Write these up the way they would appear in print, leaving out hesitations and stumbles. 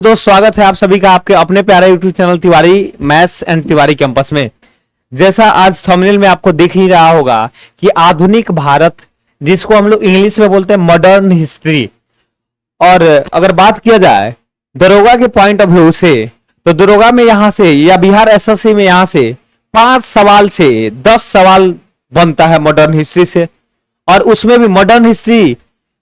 दोस्त स्वागत है आप सभी का आपके अपने प्यारे YouTube channel Tiwari maths and Tiwari campus में। जैसा आज थंबनेल में आपको दिख ही रहा होगा कि आधुनिक भारत, जिसको हम लोग इंग्लिश में बोलते हैं मॉडर्न हिस्ट्री, और अगर बात किया जाए दरोगा के पॉइंट ऑफ व्यू से, तो दरोगा में यहां से या बिहार एसएससी में यहां से 5 सवाल से 10 सवाल बनता है मॉडर्न हिस्ट्री से। और उसमें भी मॉडर्न हिस्ट्री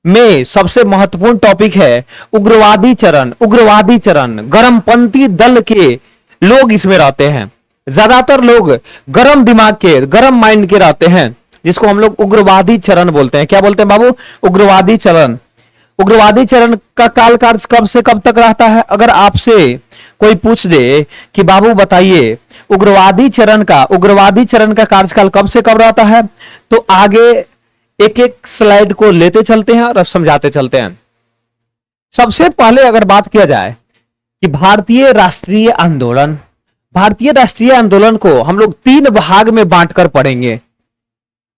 में सबसे महत्वपूर्ण टॉपिक है उग्रवादी चरण। उग्रवादी चरण, गरमपंथी दल के लोग इसमें रहते हैं। ज्यादातर लोग गरम दिमाग के, गरम माइंड के रहते हैं, जिसको हम लोग उग्रवादी चरण बोलते हैं। क्या बोलते हैं बाबू? उग्रवादी चरण। उग्रवादी चरण का कालकाल कब से कब तक रहता है? अगर आपसे कोई पूछ दे कि बाबू बताइए उग्रवादी चरण का कार्यकाल कब से कब रहता है, तो आगे एक एक स्लाइड को लेते चलते हैं और समझाते चलते हैं। सबसे पहले अगर बात किया जाए कि भारतीय राष्ट्रीय आंदोलन को हम लोग 3 भाग में बांटकर पढ़ेंगे।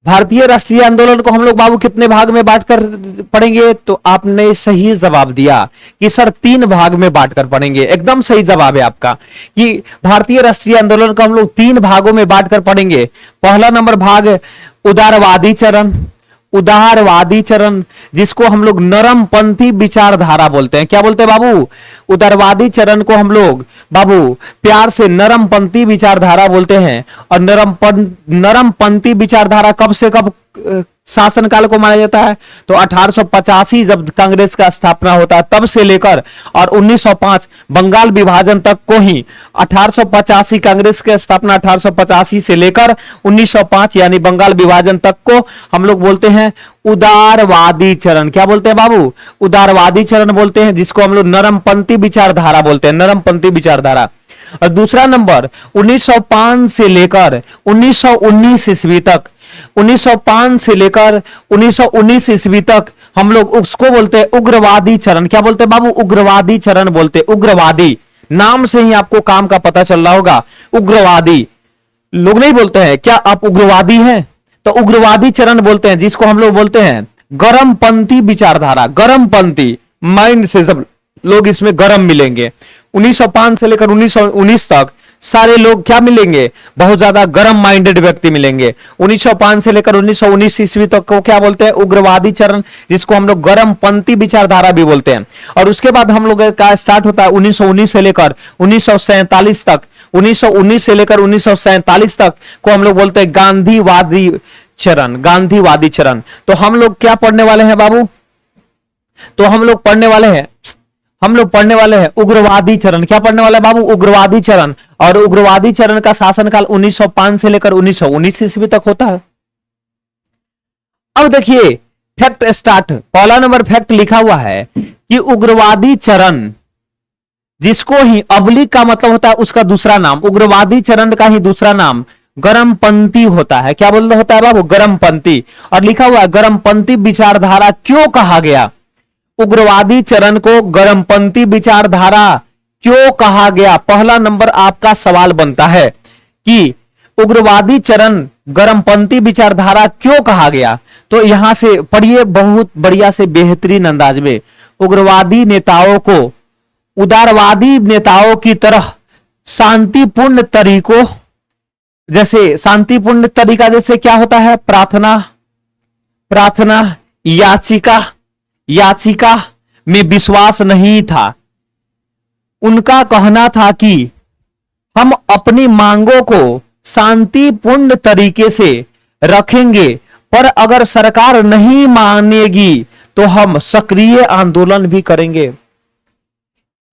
भारतीय राष्ट्रीय आंदोलन को हम लोग बाबू कितने भाग में बांटकर पढ़ेंगे? तो आपने सही जवाब दिया कि सर 3 भाग में बांटकर पढ़ेंगे। एकदम सही जवाब है आपका कि भारतीय राष्ट्रीय आंदोलन को हम लोग 3 भागों में बांटकर पढ़ेंगे। पहला नंबर भाग उदारवादी चरण, जिसको हम लोग नरमपंथी विचारधारा बोलते हैं। क्या बोलते हैं बाबू? उदारवादी चरण को हम लोग बाबू प्यार से नरमपंथी विचारधारा बोलते हैं। और नरमपंथी विचारधारा कब से कब शासनकाल को माना जाता है? तो 1885 जब कांग्रेस का स्थापना होता है तब से लेकर और 1905 बंगाल विभाजन तक को ही 1885 कांग्रेस की स्थापना 1885 से लेकर 1905 यानी बंगाल विभाजन तक को हम लोग बोलते हैं उदारवादी चरण। क्या बोलते हैं बाबू? उदारवादी चरण बोलते हैं, जिसको हम लोग नरमपंथी विचारधारा बोलते हैं, नरमपंथी विचारधारा। और दूसरा नंबर 1905 से लेकर 1919 ईस्वी तक, 1905 से लेकर 1919 ईस्वी तक हम लोग उसको बोलते हैं उग्रवादी चरण। क्या बोलते हैं बाबू? उग्रवादी चरण बोलते हैं। उग्रवादी नाम से ही आपको काम का पता चल रहा होगा। उग्रवादी लोग नहीं बोलते हैं क्या आप उग्रवादी हैं? तो उग्रवादी चरण बोलते हैं, जिसको हम लोग बोलते हैं गरमपंथी विचारधारा। गरमपंथी माइंड से सब लोग इसमें गरम मिलेंगे। 1905 से लेकर 1919 तक सारे लोग क्या मिलेंगे? बहुत ज्यादा गरम माइंडेड व्यक्ति मिलेंगे। 1905 से लेकर 1919 ईस्वी तक को क्या बोलते हैं? उग्रवादी चरण, जिसको हम लोग गरमपंथी विचारधारा भी बोलते हैं। और उसके बाद हम लोग का स्टार्ट होता है 1919 से लेकर 1947 तक। 1919 से लेकर 1947 तक को हम लोग बोलते हैं गांधीवादी चरण। गांधीवादी चरण। तो हम लोग क्या पढ़ने वाले हैं बाबू? तो हम लोग पढ़ने वाले हैं उग्रवादी चरण। क्या पढ़ने वाले हैं बाबू? उग्रवादी चरण। और उग्रवादी चरण का शासनकाल 1905 से लेकर 1919 ईस्वी तक होता है। अब देखिए फैक्ट स्टार्ट। पहला नंबर फैक्ट लिखा हुआ है कि उग्रवादी चरण, जिसको ही अबलिक का मतलब होता है उसका दूसरा नाम, उग्रवादी चरण का ही दूसरा नाम गरमपंथी होता है। क्या बोल होता है बाबू? गरमपंथी। और लिखा हुआ है गरमपंथी विचारधारा क्यों कहा गया? उग्रवादी चरण को गरमपंथी विचारधारा क्यों कहा गया? पहला नंबर आपका सवाल बनता है कि उग्रवादी चरण गरमपंथी विचारधारा क्यों कहा गया? तो यहां से पढ़िए बहुत बढ़िया से बेहतरीन अंदाज में। उग्रवादी नेताओं को उदारवादी नेताओं की तरह शांतिपूर्ण तरीकों, जैसे शांतिपूर्ण तरीका जैसे क्या होता है? प्रार्थना याचिका में विश्वास नहीं था। उनका कहना था कि हम अपनी मांगों को शांतिपूर्ण तरीके से रखेंगे, पर अगर सरकार नहीं मानेगी तो हम सक्रिय आंदोलन भी करेंगे।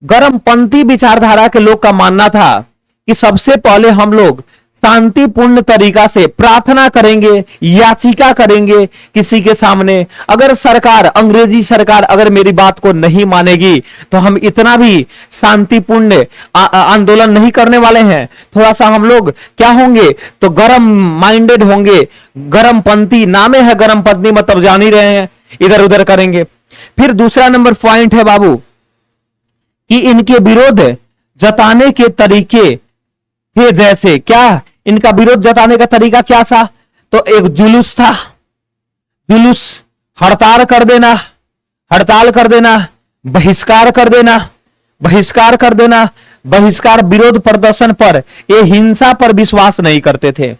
गरमपंथी विचारधारा के लोग का मानना था कि सबसे पहले हम लोग शांतिपूर्ण तरीका से प्रार्थना करेंगे, याचिका करेंगे किसी के सामने। अगर सरकार, अंग्रेजी सरकार अगर मेरी बात को नहीं मानेगी तो हम इतना भी शांतिपूर्ण आंदोलन नहीं करने वाले हैं। थोड़ा सा हम लोग क्या होंगे? तो गरम माइंडेड होंगे। गरमपंथी नामे है गरमपंथी, मतलब जान ही रहे हैं, इधर उधर करेंगे। फिर दूसरा नंबर पॉइंट है बाबू कि इनके विरोध जताने के तरीके थे, जैसे क्या? इनका विरोध जताने का तरीका क्या था? तो एक जुलूस था, जुलूस, हड़ताल कर देना, बहिष्कार कर देना, बहिष्कार कर देना, बहिष्कार, विरोध प्रदर्शन पर, ये हिंसा पर विश्वास नहीं करते थे।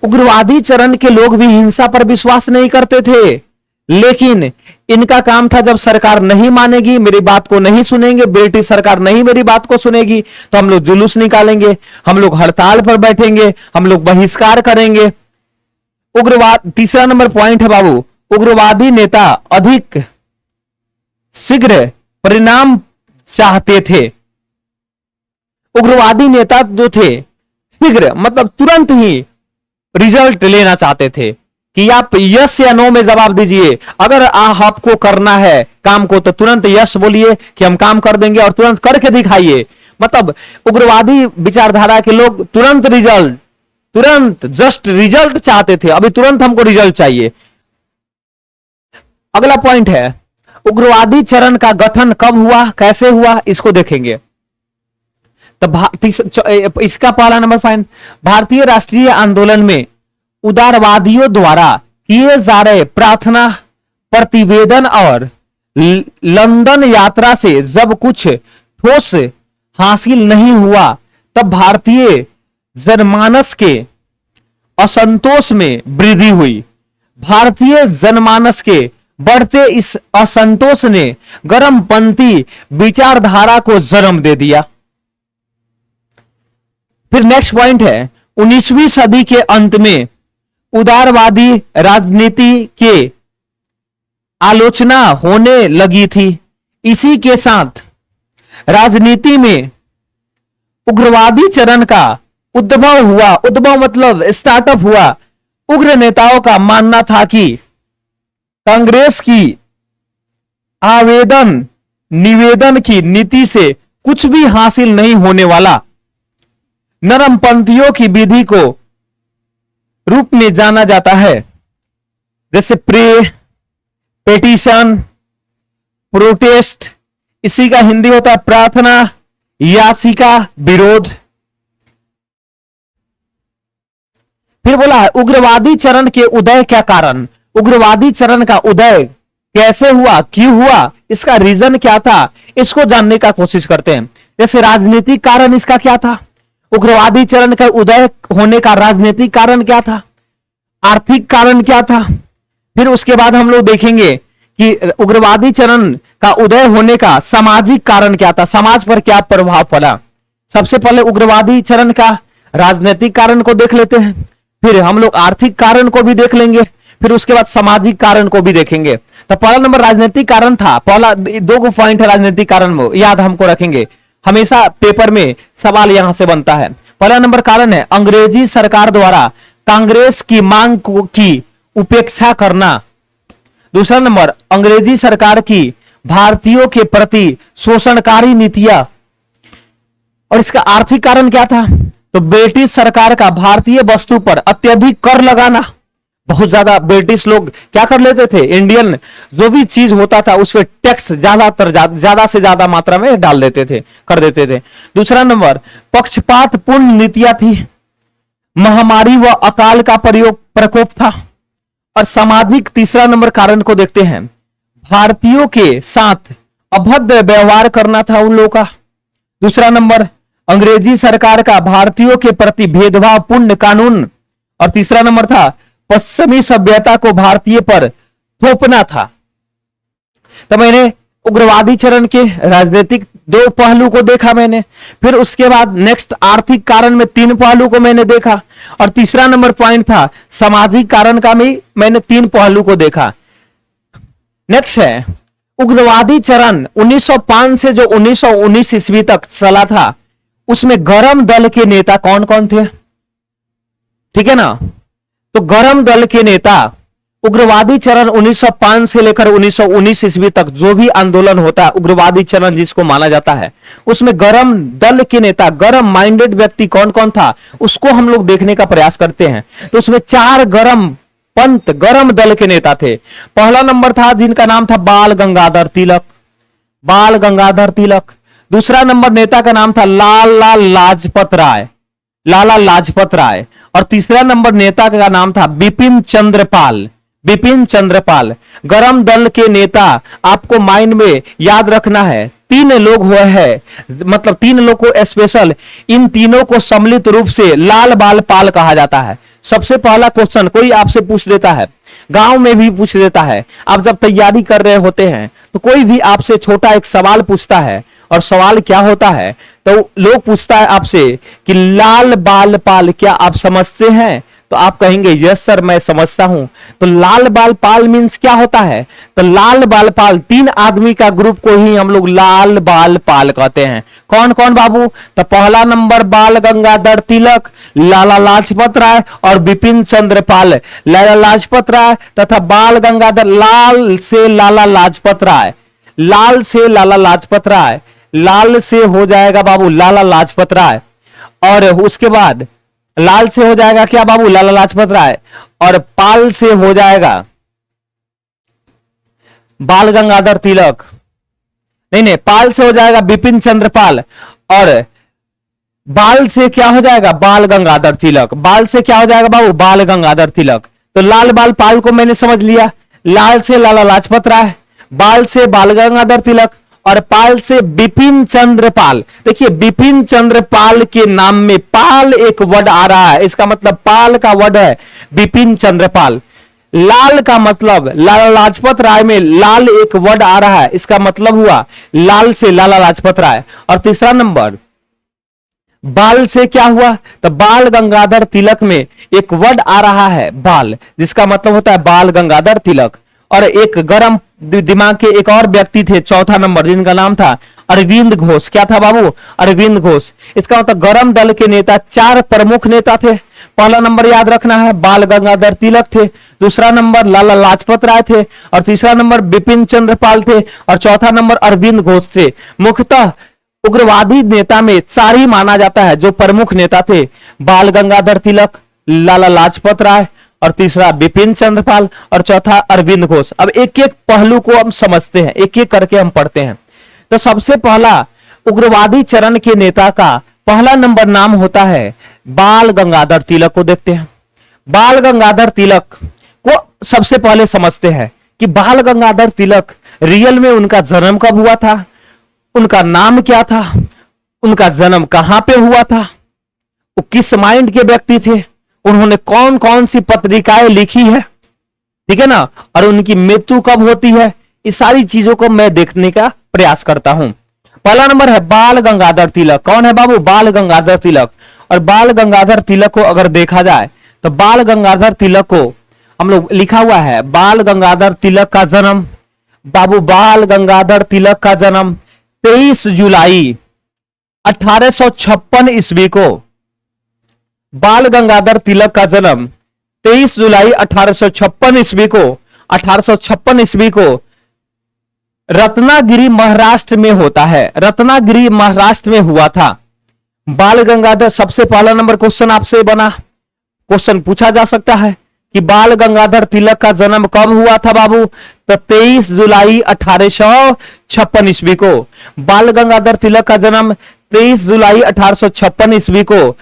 उग्रवादी चरण के लोग भी हिंसा पर विश्वास नहीं करते थे, लेकिन इनका काम था जब सरकार नहीं मानेगी, मेरी बात को नहीं सुनेंगे, ब्रिटिश सरकार नहीं मेरी बात को सुनेगी, तो हम लोग जुलूस निकालेंगे, हम लोग हड़ताल पर बैठेंगे, हम लोग बहिष्कार करेंगे। उग्रवाद, तीसरा नंबर पॉइंट है बाबू, उग्रवादी नेता अधिक शीघ्र परिणाम चाहते थे। उग्रवादी नेता जो थे शीघ्र मतलब तुरंत ही रिजल्ट लेना चाहते थे कि आप यस या नो में जवाब दीजिए। अगर आपको करना है काम को तो तुरंत यस बोलिए कि हम काम कर देंगे और तुरंत करके दिखाइए। मतलब उग्रवादी विचारधारा के लोग तुरंत रिजल्ट, तुरंत जस्ट रिजल्ट चाहते थे, अभी तुरंत हमको रिजल्ट चाहिए। अगला पॉइंट है उग्रवादी चरण का गठन कब हुआ, कैसे हुआ, इसको देखेंगे। तो इसका पहला नंबर पॉइंट, भारतीय राष्ट्रीय आंदोलन में उदारवादियों द्वारा किए जा रहे प्रार्थना, प्रतिवेदन और लंदन यात्रा से जब कुछ ठोस हासिल नहीं हुआ, तब भारतीय जनमानस के असंतोष में वृद्धि हुई। भारतीय जनमानस के बढ़ते इस असंतोष ने गर्मपंथी विचारधारा को जन्म दे दिया। फिर नेक्स्ट पॉइंट है 19वीं सदी के अंत में उदारवादी राजनीति के आलोचना होने लगी थी। इसी के साथ राजनीति में उग्रवादी चरण का उद्भव हुआ। उद्भव मतलब स्टार्टअप हुआ। उग्र नेताओं का मानना था कि कांग्रेस की आवेदन निवेदन की नीति से कुछ भी हासिल नहीं होने वाला। नरमपंथियों की विधि को रूप में जाना जाता है, जैसे पेटिशन, प्रोटेस्ट, इसी का हिंदी होता है प्रार्थना, याचिका, विरोध। फिर बोला है उग्रवादी चरण के उदय क्या कारण, उग्रवादी चरण का उदय कैसे हुआ, क्यों हुआ, इसका रीजन क्या था, इसको जानने का कोशिश करते हैं। जैसे राजनीतिक कारण इसका क्या था, उग्रवादी चरण का उदय होने का राजनीतिक कारण क्या था, आर्थिक कारण क्या था। फिर उसके बाद हम लोग देखेंगे कि उग्रवादी चरण का उदय होने का सामाजिक कारण क्या था, समाज पर क्या प्रभाव पड़ा। सबसे पहले उग्रवादी चरण का राजनीतिक कारण को देख लेते हैं, फिर हम लोग आर्थिक कारण को भी देख लेंगे, फिर उसके बाद सामाजिक कारण को भी देखेंगे। तो पहला नंबर राजनीतिक कारण था। पहला दो पॉइंट है राजनीतिक कारण में, याद हमको रखेंगे, हमेशा पेपर में सवाल यहां से बनता है। पहला नंबर कारण है अंग्रेजी सरकार द्वारा कांग्रेस की मांग की उपेक्षा करना। दूसरा नंबर अंग्रेजी सरकार की भारतीयों के प्रति शोषणकारी नीतियां। और इसका आर्थिक कारण क्या था, तो ब्रिटिश सरकार का भारतीय वस्तु पर अत्यधिक कर लगाना। बहुत ज्यादा ब्रिटिश लोग क्या कर लेते थे, इंडियन जो भी चीज होता था उस पर टैक्स ज्यादा से ज्यादा मात्रा में डाल देते थे, कर देते थे। दूसरा नंबर पक्षपात पूर्ण नीतियां थी, महामारी व अकाल का प्रकोप था। और सामाजिक तीसरा नंबर कारण को देखते हैं, भारतीयों के साथ अभद्र व्यवहार करना था उन लोगों का। दूसरा नंबर अंग्रेजी सरकार का भारतीयों के प्रति भेदभावपूर्ण कानून। और तीसरा नंबर था पश्चिमी सभ्यता को भारतीय पर थोपना था। तो मैंने उग्रवादी चरण के राजनीतिक दो पहलू को देखा मैंने, फिर उसके बाद नेक्स्ट आर्थिक कारण में तीन पहलू को मैंने देखा, और तीसरा नंबर पॉइंट था सामाजिक कारण का भी मैंने तीन पहलू को देखा। नेक्स्ट है उग्रवादी चरण 1905 से जो 1919 ईस्वी तक चला था, उसमें गरम दल के नेता कौन कौन थे, ठीक है ना। तो गरम दल के नेता उग्रवादी चरण 1905 से लेकर 1919 ईस्वी तक जो भी आंदोलन होता है, उग्रवादी चरण जिसको माना जाता है, उसमें गरम दल के नेता, गरम माइंडेड व्यक्ति कौन कौन था, उसको हम लोग देखने का प्रयास करते हैं। तो उसमें चार गरम दल के नेता थे। पहला नंबर था जिनका नाम था बाल गंगाधर तिलक। दूसरा नंबर नेता का नाम था लाला लाजपत राय। और तीसरा नंबर नेता का नाम था बिपिन चंद्र पाल। बिपिन चंद्रपाल। गरम दल के नेता आपको माइंड में याद रखना है, तीन लोग हुए हैं, मतलब तीन लोग को स्पेशल, इन तीनों को सम्मिलित रूप से लाल बाल पाल कहा जाता है। सबसे पहला क्वेश्चन कोई आपसे पूछ देता है, गांव में भी पूछ देता है, आप जब तैयारी कर रहे होते हैं तो कोई भी आपसे छोटा एक सवाल पूछता है, और सवाल क्या होता है तो लोग पूछता है आपसे कि लाल बाल पाल क्या आप समझते हैं, तो आप कहेंगे यस सर मैं समझता हूं। तो लाल बाल पाल मीन्स क्या होता है, तो लाल बाल पाल तीन आदमी का ग्रुप को ही हम लोग लाल बाल पाल कहते हैं। कौन कौन बाबू, तो पहला नंबर बाल गंगाधर तिलक, लाला लाजपत राय और बिपिन चंद्र पाल। लाला लाजपत राय तथा बाल गंगाधर, लाल से लाला लाजपत राय, लाल से लाला लाजपत राय, लाल से हो जाएगा बाबू लाला लाजपत राय, और उसके बाद लाल से हो जाएगा क्या बाबू, लाला लाजपत राय, और पाल से हो जाएगा बाल गंगाधर तिलक, नहीं पाल से हो जाएगा बिपिन चंद्र पाल, और बाल से क्या हो जाएगा बाल गंगाधर तिलक, बाल से क्या हो जाएगा बाबू बाल गंगाधर तिलक। तो लाल बाल पाल को मैंने समझ लिया, लाल से लाला लाजपत राय, बाल से बाल गंगाधर तिलक, और पाल से बिपिन चंद्र पाल। देखिए बिपिन चंद्र पाल के नाम में पाल एक वर्ड आ रहा है, इसका मतलब पाल का वर्ड है बिपिन चंद्र पाल। लाल का मतलब लाला लाजपत राय में लाल एक वर्ड आ रहा है, इसका मतलब हुआ लाल से लाला लाजपत राय। और तीसरा नंबर बाल से क्या हुआ, तो बाल गंगाधर तिलक में एक वर्ड आ रहा है बाल, जिसका मतलब होता है बाल गंगाधर तिलक। और एक गरम दिमाग के एक और व्यक्ति थे चौथा नंबर, जिनका नाम था अरविंद घोष। क्या था बाबू, अरविंद घोष। इसका मतलब गरम दल के नेता चार प्रमुख नेता थे। पहला नंबर याद रखना है बाल गंगाधर तिलक थे, दूसरा नंबर लाला लाजपत राय थे, और तीसरा नंबर बिपिन चंद्र पाल थे, और चौथा नंबर अरविंद घोष थे। मुख्यतः उग्रवादी नेता में चार ही माना जाता है जो प्रमुख नेता थे, बाल गंगाधर तिलक, लाला लाजपत राय, और तीसरा बिपिन चंद्रपाल, और चौथा अरविंद घोष। अब एक एक पहलू को हम समझते हैं, एक एक करके हम पढ़ते हैं। तो सबसे पहला उग्रवादी चरण के नेता का पहला नंबर नाम होता है बाल गंगाधर तिलक को देखते हैं। बाल गंगाधर तिलक को सबसे पहले समझते हैं कि बाल गंगाधर तिलक रियल में उनका जन्म कब हुआ था, उनका नाम क्या था, उनका जन्म कहां पे हुआ था, वो किस माइंड के व्यक्ति थे, उन्होंने कौन कौन सी पत्रिकाएं लिखी है, ठीक है ना, और उनकी मृत्यु कब होती है, इस सारी चीजों को मैं देखने का प्रयास करता हूं। पहला नंबर है बाल गंगाधर तिलक। कौन है बाबू, बाल गंगाधर तिलक। और बाल गंगाधर तिलक को अगर देखा जाए तो बाल गंगाधर तिलक को हम लोग लिखा हुआ है बाल गंगाधर तिलक का जन्म, बाबू बाल गंगाधर तिलक का जन्म 23 जुलाई 1856 ईस्वी को, बाल गंगाधर तिलक का जन्म 23 जुलाई 1856 ईस्वी को, 1856 ईस्वी को रत्नागिरी महाराष्ट्र में होता है, रत्नागिरी महाराष्ट्र में हुआ था। बाल गंगाधर, सबसे पहला नंबर क्वेश्चन आपसे बना, क्वेश्चन पूछा जा सकता है कि बाल गंगाधर तिलक का जन्म कब हुआ था बाबू, तो 23 जुलाई 1856 ईस्वी को। बाल गंगाधर तिलक का जन्म 23 जुलाई 1856 ईस्वी को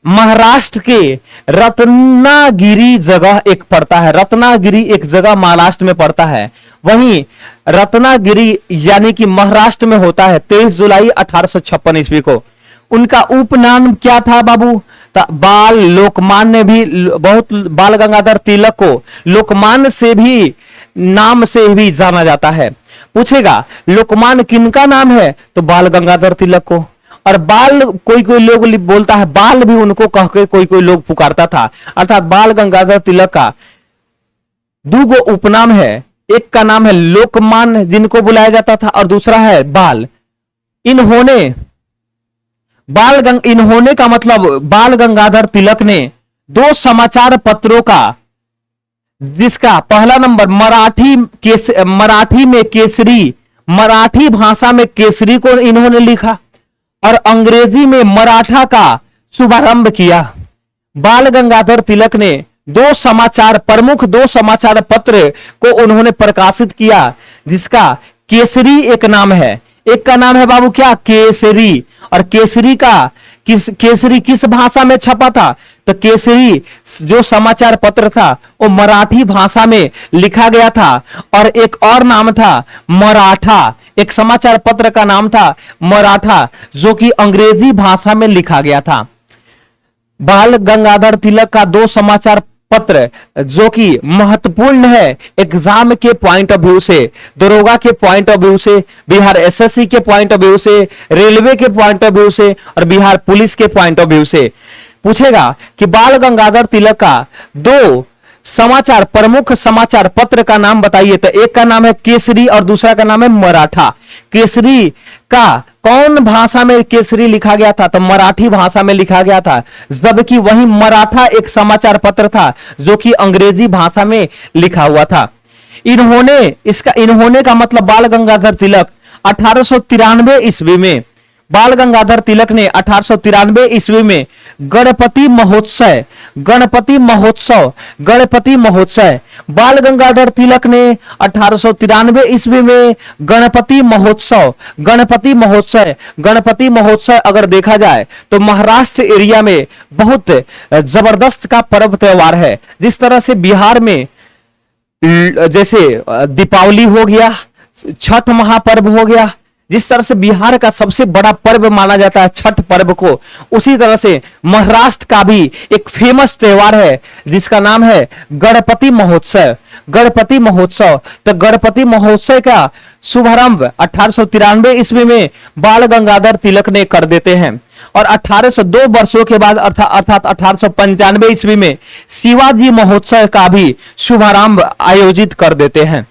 महाराष्ट्र के रत्नागिरी जगह एक पड़ता है, रत्नागिरी एक जगह महाराष्ट्र में पड़ता है, वहीं रत्नागिरी यानी कि महाराष्ट्र में होता है 23 जुलाई 1856 ईस्वी को। उनका उपनाम क्या था बाबू, बाल लोकमान्य भी, बहुत बाल गंगाधर तिलक को लोकमान्य से भी नाम से भी जाना जाता है। पूछेगा लोकमान्य किनका नाम है, तो बाल गंगाधर तिलक को। और बाल कोई कोई लोग बोलता है बाल भी उनको कहकर कोई कोई लोग पुकारता था, अर्थात बाल गंगाधर तिलक का दो उपनाम है, एक का नाम है लोकमान्य जिनको बुलाया जाता था, और दूसरा है बाल। इन्होंने का मतलब बाल गंगाधर तिलक ने 2 समाचार पत्रों का, जिसका पहला नंबर मराठी में केसरी, मराठी भाषा में केसरी को इन्होंने लिखा, और अंग्रेजी में मराठा का शुभारंभ किया। बाल गंगाधर तिलक ने प्रमुख 2 समाचार पत्र को उन्होंने प्रकाशित किया, जिसका केसरी एक नाम है, एक का नाम है बाबू क्या, केसरी। और केसरी का केसरी किस भाषा में छपा था, तो केसरी जो समाचार पत्र था वो मराठी भाषा में लिखा गया था। और एक और नाम था मराठा, एक समाचार पत्र का नाम था मराठा, जो कि अंग्रेजी भाषा में लिखा गया था। बाल गंगाधर तिलक का दो समाचार पत्र जो कि महत्वपूर्ण है एग्जाम के पॉइंट ऑफ व्यू से, दरोगा के पॉइंट ऑफ व्यू से, बिहार एसएससी के पॉइंट ऑफ व्यू से, रेलवे के पॉइंट ऑफ व्यू से और बिहार पुलिस के पॉइंट ऑफ व्यू से पूछेगा कि बाल गंगाधर तिलक का दो समाचार, प्रमुख समाचार पत्र का नाम बताइए। तो एक का नाम है केसरी और दूसरा का नाम है मराठा। केसरी का कौन भाषा में केसरी लिखा गया था, तो मराठी भाषा में लिखा गया था, जबकि वही मराठा एक समाचार पत्र था जो कि अंग्रेजी भाषा में लिखा हुआ था। इन्होंने का मतलब बाल गंगाधर तिलक 1893 ईस्वी में, बाल गंगाधर तिलक ने 1893 ईस्वी में गणपति महोत्सव बाल गंगाधर तिलक ने 1893 ईस्वी में गणपति महोत्सव अगर देखा जाए तो महाराष्ट्र एरिया में बहुत जबरदस्त का पर्व त्योहार है। जिस तरह से बिहार में जैसे दीपावली हो गया, छठ महापर्व हो गया, जिस तरह से बिहार का सबसे बड़ा पर्व माना जाता है छठ पर्व को, उसी तरह से महाराष्ट्र का भी एक फेमस त्योहार है जिसका नाम है गणपति महोत्सव। तो गणपति महोत्सव का शुभारंभ 1893 ईस्वी में बाल गंगाधर तिलक ने कर देते हैं और 1802 वर्षों के बाद अर्थात 1895 ईस्वी में शिवाजी महोत्सव का भी शुभारंभ आयोजित कर देते हैं।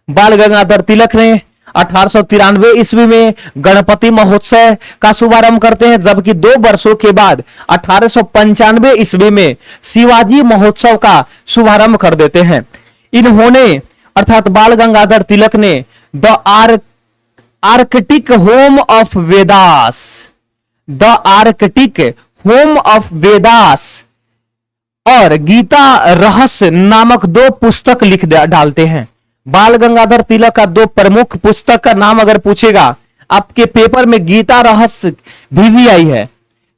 बाल गंगाधर तिलक ने 1893 ईस्वी में गणपति महोत्सव का शुभारंभ करते हैं, जबकि 2 वर्षों के बाद 1895 ईस्वी में शिवाजी महोत्सव का शुभारंभ कर देते हैं। इन्होंने अर्थात बाल गंगाधर तिलक ने the Arctic home of Vedas और गीता रहस्य नामक 2 पुस्तक लिख डालते हैं। बाल गंगाधर तिलक का 2 प्रमुख पुस्तक का नाम अगर पूछेगा आपके पेपर में, गीता रहस्य भी आई है।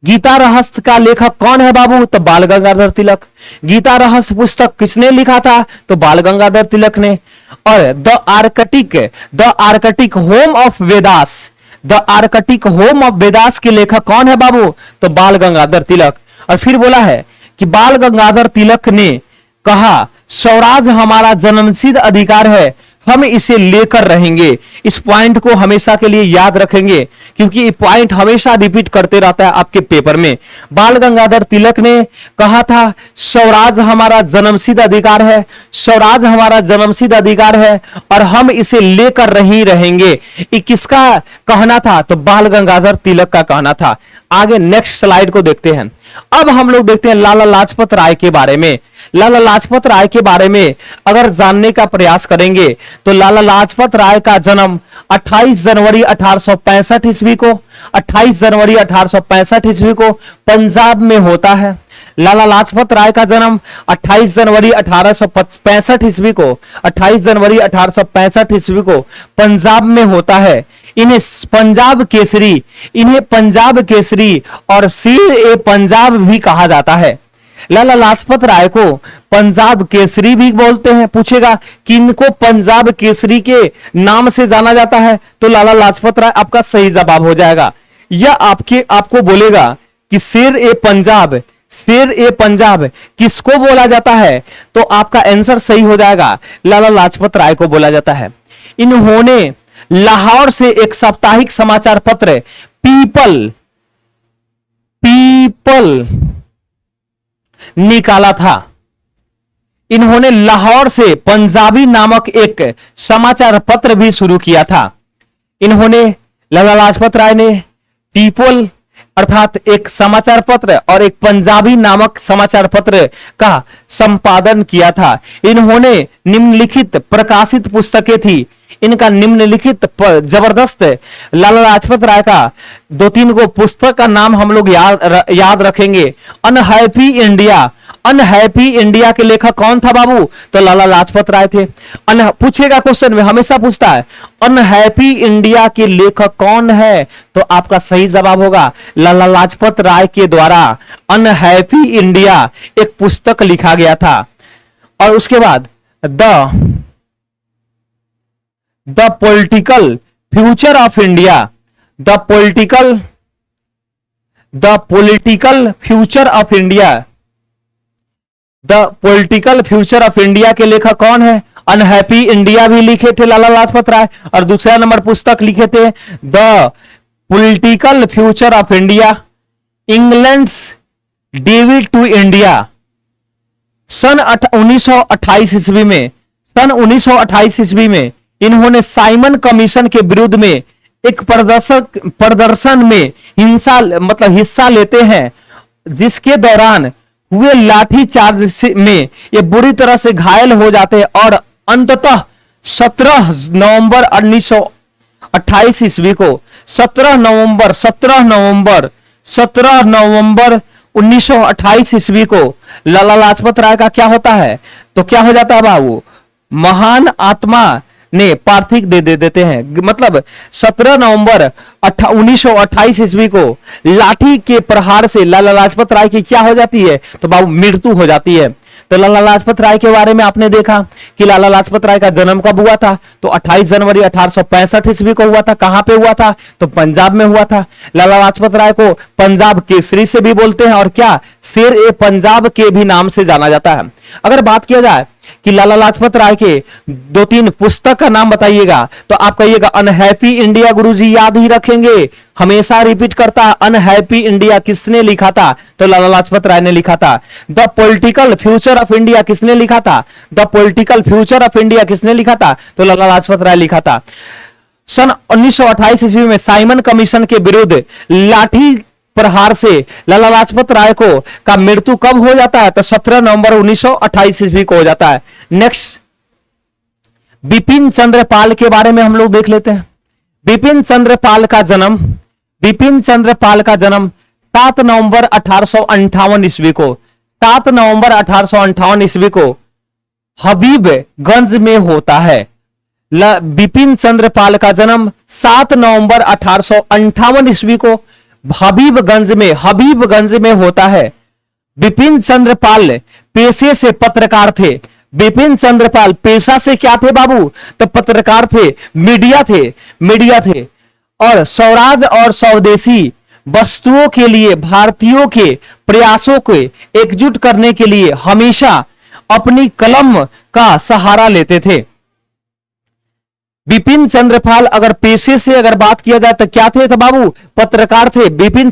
गीता रहस्य का लेखक कौन है बाबू, तो बाल गंगाधर तिलक। गीता रहस्य पुस्तक किसने लिखा था, तो बाल गंगाधर तिलक ने। और the Arctic home of Vedas के लेखक कौन है बाबू, तो बाल गंगाधर तिलक। और फिर बोला है कि बाल गंगाधर तिलक ने कहा स्वराज हमारा जन्मसिद्ध अधिकार है, हम इसे लेकर रहेंगे। इस पॉइंट को हमेशा के लिए याद रखेंगे क्योंकि ये पॉइंट हमेशा रिपीट करते रहता है आपके पेपर में। बाल गंगाधर तिलक ने कहा था स्वराज हमारा जन्मसिद्ध अधिकार है, स्वराज हमारा जन्मसिद्ध अधिकार है और हम इसे लेकर ही रहेंगे। ये किसका कहना था, तो बाल गंगाधर तिलक का कहना था। आगे नेक्स्ट स्लाइड को देखते हैं। अब हम लोग देखते हैं लाला लाजपत राय के बारे में। लाला लाजपत राय के बारे में अगर जानने का प्रयास करेंगे तो लाला लाजपत राय का जन्म 28 जनवरी 1865 ईस्वी को 28 जनवरी 1865 ईस्वी को पंजाब में होता है। लाला लाजपत राय का जन्म 28 जनवरी 1865 ईस्वी को 28 जनवरी 1865 ईस्वी को पंजाब में होता है। इन्हें पंजाब केसरी और शेर ए पंजाब भी कहा जाता है। लाला लाजपत राय को पंजाब केसरी भी बोलते हैं। पूछेगा किनको पंजाब केसरी के नाम से जाना जाता है, तो लाला लाजपत राय आपका सही जवाब हो जाएगा। यह आपको बोलेगा कि शेर ए पंजाब किसको बोला जाता है, तो आपका आंसर सही हो जाएगा, लाला लाजपत राय को बोला जाता है। इन्होंने लाहौर से एक साप्ताहिक समाचार पत्र पीपल निकाला था। इन्होंने लाहौर से पंजाबी नामक एक समाचार पत्र भी शुरू किया था। इन्होंने लाला लाजपत राय ने पीपल अर्थात एक समाचार पत्र और एक पंजाबी नामक समाचार पत्र का संपादन किया था। इन्होंने निम्नलिखित प्रकाशित पुस्तकें थी। इनका निम्नलिखित जबरदस्त लाला लाजपत राय का 2-3 को पुस्तक का नाम हम लोग याद रखेंगे। अनहैप्पी अनहैप्पी इंडिया के लेखक कौन था बाबू? तो लाला लाजपत राय थे। पूछेगा क्वेश्चन में, हमेशा पूछता है अनहैप्पी इंडिया के लेखक कौन है? तो आपका सही जवाब होगा लाला लाजपत राय के द्वारा अनहैप्पी इंडिया एक पुस्तक लिखा गया था। और उसके बाद the political future of India, the political future of India, the political future of India के लेखक कौन है? अनहैप्पी इंडिया भी लिखे थे लाला लाजपत राय, और दूसरा नंबर पुस्तक लिखे थे the political future of India, England's debt to India. सन 1928 ईस्वी में, सन 1928 ईस्वी में इन्होंने साइमन कमीशन के विरुद्ध में एक प्रदर्शन में हिस्सा लेते हैं, जिसके दौरान हुए लाठीचार्ज में ये बुरी तरह से घायल हो जाते हैं और अंततः 17 नवंबर 1928 ईस्वी को 17 नवंबर 1928 ईस्वी को लाला लाजपत राय का क्या होता है? तो क्या हो जाता है बाबू? महान आत्मा ने पार्थिव दे देते हैं। मतलब 17 नवंबर 1928 ईस्वी को लाठी के प्रहार से लाला लाजपत राय की क्या हो जाती है? तो बाबू मृत्यु हो जाती है। तो लाला लाजपत राय के बारे में आपने देखा कि लाला लाजपत राय का जन्म कब हुआ था? तो 28 जनवरी 1865 ईस्वी को हुआ था। कहां पे हुआ था? तो पंजाब में हुआ था। लाला लाजपत राय को पंजाब केसरी से भी बोलते हैं और क्या शेर ए पंजाब के भी नाम से जाना जाता है। अगर बात किया जाए कि लाला लाजपत राय के 2-3 पुस्तक का नाम बताइएगा, तो आप कहिएगा अनहैप्पी इंडिया। गुरुजी याद ही रखेंगे, हमेशा रिपीट करता है अनहैप्पी इंडिया किसने लिखा था? तो लाला लाजपत राय ने लिखा था। The political future of India किसने लिखा था? The political future of India किसने लिखा था? तो लाला लाजपत राय लिखा था। सन 1928 ईस्वी में साइमन कमीशन के विरुद्ध लाठी प्रहार से लाला लाजपत राय को का मृत्यु कब हो जाता है? तो 17 नवंबर 1928 ईस्वी को हो जाता है। नेक्स्ट, बिपिन चंद्र पाल के बारे में हम लोग देख लेते हैं। बिपिन चंद्र पाल का जन्म 7 नवंबर 1858 ईस्वी को 7 नवंबर 1858 ईस्वी को हबीबगंज में होता है। बिपिन चंद्र पाल का जन्म 7 नवंबर 1858 ईस्वी को हबीबगंज में होता है। बिपिन चंद्र पाल पेशे से पत्रकार थे। बिपिन चंद्र पाल पेशा से क्या थे बाबू? तो पत्रकार थे, मीडिया थे और स्वराज और स्वदेशी वस्तुओं के लिए भारतीयों के प्रयासों को एकजुट करने के लिए हमेशा अपनी कलम का सहारा लेते थे। बिपिन चंद्रपाल अगर पेशे से अगर बात किया जाए तो क्या थे? तो बाबू पत्रकार थे। बिपिन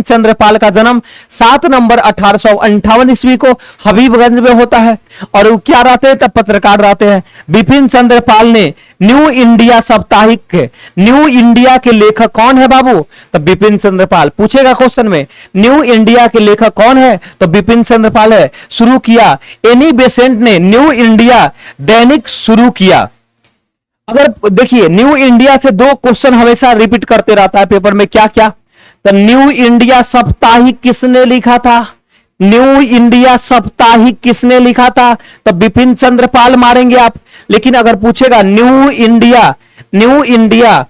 चंद्रपाल का जन्म 7 नवंबर 1858 ईस्वी को हबीबगंज में होता है और वो क्या रहते हैं? तब पत्रकार रहते हैं। बिपिन चंद्रपाल ने न्यू इंडिया साप्ताहिक, न्यू इंडिया के लेखक कौन है बाबू? तो बिपिन चंद्रपाल। पूछेगा क्वेश्चन में न्यू इंडिया के लेखक कौन है? तो बिपिन चंद्रपाल है। शुरू किया एनी बेसेंट ने न्यू इंडिया दैनिक शुरू किया। अगर देखिए न्यू इंडिया से 2 क्वेश्चन हमेशा रिपीट करते रहता है पेपर में, क्या क्या? तो न्यू इंडिया साप्ताहिक किसने लिखा था? न्यू इंडिया साप्ताहिक किसने लिखा था? तो बिपिन चंद्रपाल मारेंगे आप। लेकिन अगर पूछेगा न्यू इंडिया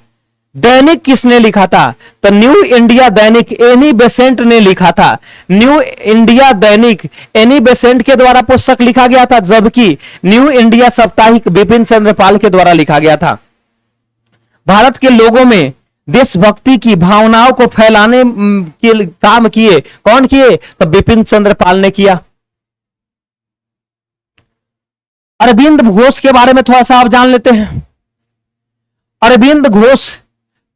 दैनिक किसने लिखा था? तो न्यू इंडिया दैनिक एनी बेसेंट ने लिखा था। न्यू इंडिया दैनिक एनी बेसेंट के द्वारा पुस्तक लिखा गया था, जबकि न्यू इंडिया साप्ताहिक बिपिन चंद्रपाल के द्वारा लिखा गया था। भारत के लोगों में देशभक्ति की भावनाओं को फैलाने के काम किए कौन किए? तो बिपिन चंद्रपाल ने किया। अरविंद घोष के बारे में थोड़ा सा आप जान लेते हैं। अरविंद घोष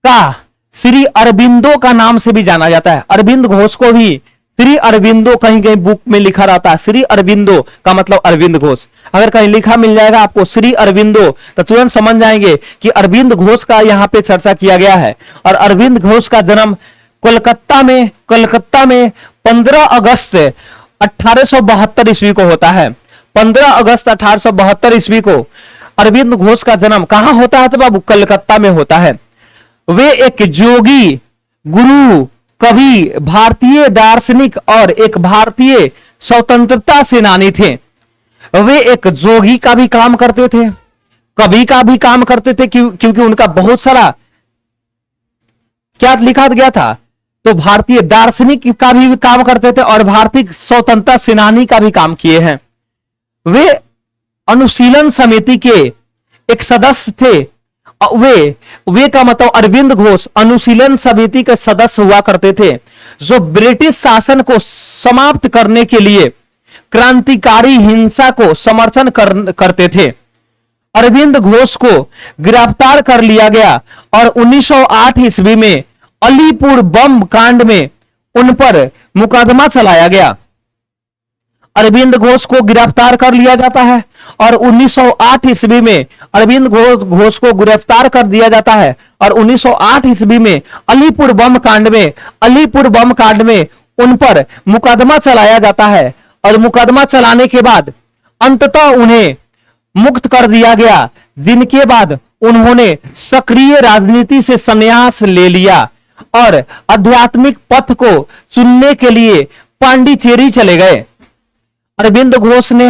का श्री अरविंदो का नाम से भी जाना जाता है। अरविंद घोष को भी श्री अरविंदो कहीं कहीं बुक में लिखा रहता है। श्री अरविंदो का मतलब अरविंद घोष। अगर कहीं लिखा मिल जाएगा आपको श्री अरविंदो तो तुरंत समझ जाएंगे कि अरविंद घोष का यहां पे चर्चा किया गया है। और अरविंद घोष का जन्म कोलकाता में 15 अगस्त 1872 ईस्वी को होता है। 15 अगस्त 1872 ईस्वी को अरविंद घोष का जन्म कहां होता है? तो बाबू कलकत्ता में होता है। वे एक जोगी, गुरु, कवि, भारतीय दार्शनिक और एक भारतीय स्वतंत्रता सेनानी थे। वे एक जोगी का भी काम करते थे, कवि का भी काम करते थे, क्योंकि उनका बहुत सारा क्या लिखा गया था, तो भारतीय दार्शनिक का भी काम करते थे और भारतीय स्वतंत्रता सेनानी का भी काम किए हैं। वे अनुशीलन समिति के एक सदस्य थे। वे का मतलब अरविंद घोष अनुशीलन समिति के सदस्य हुआ करते थे, जो ब्रिटिश शासन को समाप्त करने के लिए क्रांतिकारी हिंसा को समर्थन करते थे। अरविंद घोष को गिरफ्तार कर लिया गया और 1908 ईस्वी में अलीपुर बम कांड में उन पर मुकदमा चलाया गया। अरविंद घोष को गिरफ्तार कर लिया जाता है और 1908 ईस्वी में अरविंद घोष को गिरफ्तार कर दिया जाता है और 1908 ईस्वी में अलीपुर बम कांड में उन पर मुकदमा चलाया जाता है और मुकदमा चलाने के बाद अंततः उन्हें मुक्त कर दिया गया, जिनके बाद उन्होंने सक्रिय राजनीति से संन्यास ले लिया और आध्यात्मिक पथ को चुनने के लिए पांडिचेरी चले गए। अरविंद घोष ने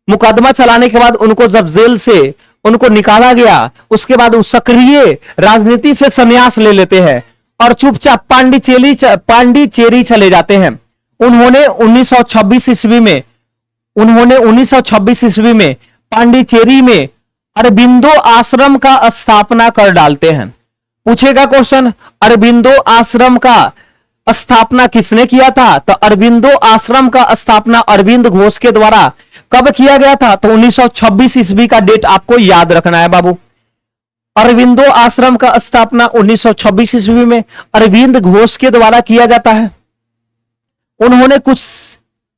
मुकदमा चलाने के बाद उनको जब जेल से उनको निकाला गया, उसके बाद वो सक्रिय राजनीति से संन्यास ले लेते हैं और चुपचाप पांडिचेरी चले जाते हैं। उन्होंने 1926 ईस्वी में पांडिचेरी में अरबिंदो आश्रम का स्थापना कर डालते हैं। पूछेगा क्वेश्चन, अरबिंदो आश्रम का स्थापना किसने किया था? तो अरबिंदो आश्रम का स्थापना अरविंद घोष के द्वारा कब किया गया था? तो 1926 ईस्वी का डेट आपको याद रखना है बाबू। अरविंदो आश्रम का स्थापना 1926 ईस्वी में अरविंद घोष के द्वारा किया जाता है। उन्होंने कुछ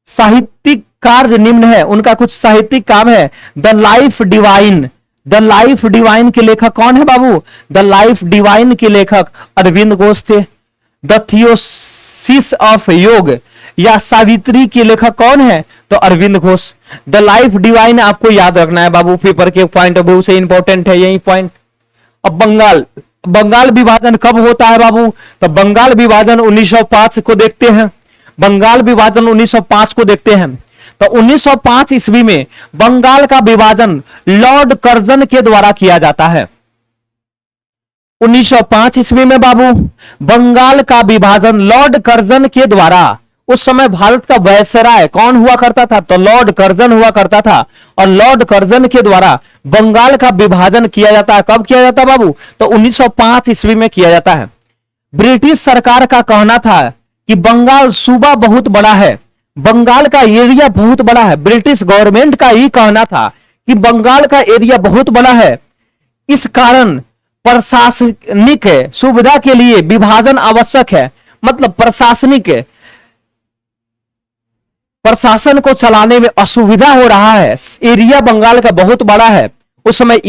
साहित्यिक कार्य निम्न है, उनका कुछ साहित्यिक काम है। द लाइफ डिवाइन के लेखक कौन है बाबू? द लाइफ डिवाइन के लेखक अरविंद घोष थे। द थियोसिस ऑफ योग या सावित्री के लेखक कौन है? तो Arvind Ghosh. The life divine आपको याद रखना है बाबू, पेपर के पॉइंट ऑफ व्यू से इंपॉर्टेंट है यही पॉइंट। अब बंगाल विभाजन कब होता है बाबू? तो बंगाल विभाजन 1905 को देखते हैं। बंगाल विभाजन 1905 को देखते हैं। तो 1905 ईस्वी में बंगाल का विभाजन लॉर्ड कर्जन के द्वारा किया जाता है। 1905 ईस्वी में बाबू बंगाल का विभाजन लॉर्ड कर्जन के द्वारा, उस समय भारत का वायसराय कौन हुआ करता था? तो लॉर्ड कर्जन हुआ करता था और लॉर्ड कर्जन के द्वारा बंगाल का विभाजन किया जाता है। कब किया जाता है बाबू? तो 1905 ईस्वी में किया जाता है। ब्रिटिश सरकार का कहना था कि बंगाल सूबा बहुत बड़ा है, बंगाल का एरिया बहुत बड़ा है। ब्रिटिश गवर्नमेंट का ही कहना था कि बंगाल का एरिया बहुत बड़ा है, इस कारण प्रशासनिक सुविधा के लिए विभाजन आवश्यक है। मतलब प्रशासन को चलाने में असुविधा हो रहा है, एरिया बंगाल का बहुत बड़ा है। उस समय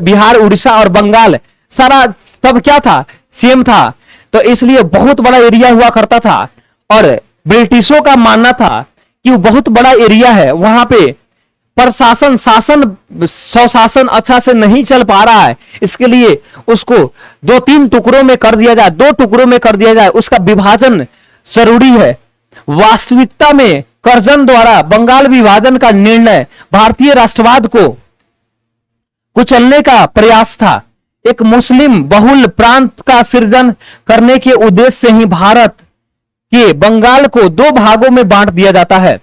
बिहार, उड़ीसा और बंगाल सारा सब क्या था? सेम था। तो इसलिए बहुत बड़ा एरिया हुआ करता था और ब्रिटिशों का मानना था कि वो बहुत बड़ा एरिया है, वहां पे स्वशासन अच्छा से नहीं चल पा रहा है, इसके लिए उसको 2-3 टुकड़ों में कर दिया जाए, 2 टुकड़ों में कर दिया जाए, उसका विभाजन जरूरी है। वास्तविकता में कर्जन द्वारा बंगाल विभाजन का निर्णय भारतीय राष्ट्रवाद को कुचलने का प्रयास था। एक मुस्लिम बहुल प्रांत का सृजन करने के उद्देश्य से ही भारत के बंगाल को 2 भागों में बांट दिया जाता है।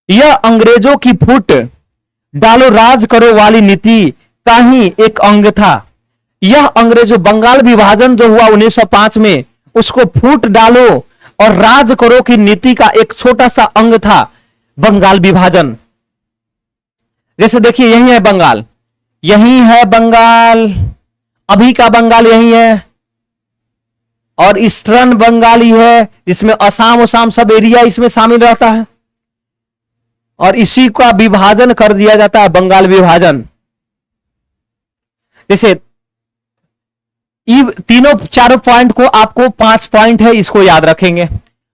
यह अंग्रेजों की फूट डालो राज करो वाली नीति का ही एक अंग था। यह अंग्रेजों बंगाल विभाजन जो हुआ 1905 में, उसको फूट डालो और राज करो की नीति का एक छोटा सा अंग था बंगाल विभाजन। जैसे देखिए यही है बंगाल, यही है बंगाल, अभी का बंगाल यही है और ईस्टर्न बंगाली है जिसमें असम सब एरिया इसमें शामिल रहता है और इसी का विभाजन कर दिया जाता है बंगाल विभाजन। जैसे तीनों चारों पॉइंट को आपको 5 पॉइंट है, इसको याद रखेंगे।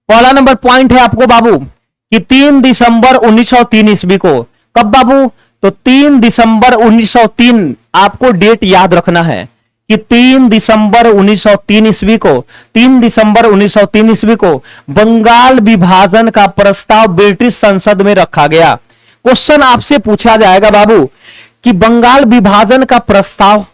पहला नंबर पॉइंट है आपको बाबू कि 3 दिसंबर 1903 ईस्वी को, कब बाबू? तो 3 दिसंबर 1903 आपको डेट याद रखना है कि 3 दिसंबर 1903 ईस्वी को 3 दिसंबर 1903 ईस्वी को बंगाल विभाजन का प्रस्ताव ब्रिटिश संसद में रखा गया। क्वेश्चन आपसे पूछा जाएगा बाबू कि बंगाल विभाजन का प्रस्ताव